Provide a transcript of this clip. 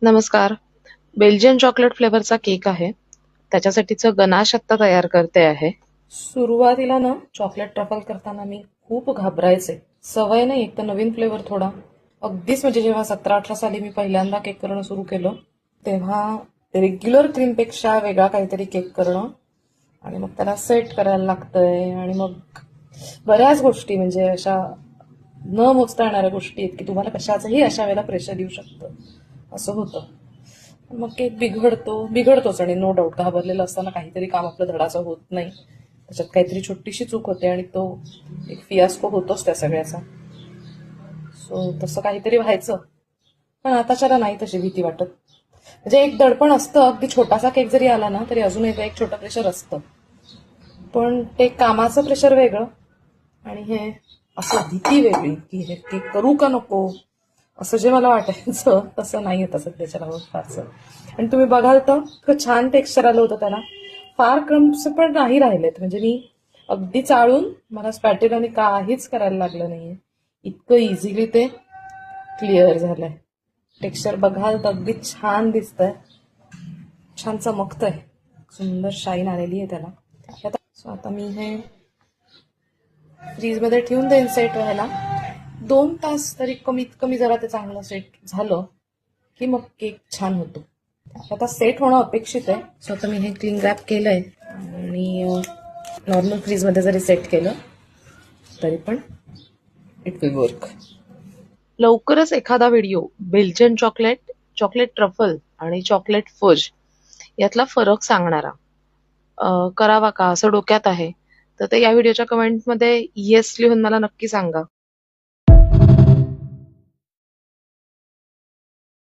नमस्कार. Belgian chocolate फ्लेवरचा cake आहे. त्याच्यासाठीचं ganache आत्ता तयार करते आहे. सुरुवातीला ना चॉकलेट ट्रफल करताना मी खूप घाबरायचे. सवय नाही, एक तर नवीन फ्लेवर थोडा. अगदीच म्हणजे जेव्हा 17-18 साली मी पहिल्यांदा केक करणं सुरू केलं तेव्हा रेग्युलर क्रीमपेक्षा वेगळा काहीतरी केक करणं आणि मग त्याला सेट करायला लागतंय आणि मग बऱ्याच गोष्टी म्हणजे अशा न मोजता येणाऱ्या गोष्टी आहेत की तुम्हाला कशाचंही अशा वेळेला प्रेशर येऊ शकतं. असं होतं. मग केक बिघडतोच आणि नो डाऊट घाबरलेलं असताना काहीतरी काम आपलं धडाचं होत नाही. त्याच्यात काहीतरी छोटीशी चूक होते आणि तो एक फियास्को होतोच त्या सगळ्याचा. सो तसं काहीतरी व्हायचं. पण आताच्याला नाही तशी भीती वाटत. म्हणजे एक दडपण असतं, अगदी छोटासा केक जरी आला ना तरी अजून एक छोटं प्रेशर असतं. पण ते कामाचं प्रेशर वेगळं आणि हे असं भीती वेगळी की हे केक करू का नको असं जे मला वाटायचं तसं नाही होतं सध्याच्या लावून फारसं. आणि तुम्ही बघाल तर इतकं छान टेक्स्चर आलं होतं त्याला. फार क्रम्स पण नाही राहिलेत. म्हणजे मी अगदी चाळून मला स्पॅटेलाने काहीच करायला लागलं नाहीये. इतकं इझिली ते क्लिअर झालंय. टेक्स्चर बघाल तर अगदी छान दिसतंय, छान चमकतंय, सुंदर शाईन आलेली आहे त्याला. सो आता मी हे फ्रीजमध्ये ठेवून देईन सेट व्हायला. 2 तास तरी कमीत कमी जरा ते चांगलं सेट झालं की मग केक छान होतो. आता सेट होणं अपेक्षित आहे. सो आता मी हे क्लीन रॅप केलंय आणि नॉर्मल फ्रीजमध्ये जरी सेट केलं तरी पण इट विल वर्क. लवकरच एखादा video Belgian chocolate, chocolate truffle आणि चॉकलेट फज यातला फरक सांगणारा करावा का असं डोक्यात आहे. तर ते या व्हिडिओच्या कमेंटमध्ये येस लिहून मला नक्की सांगा.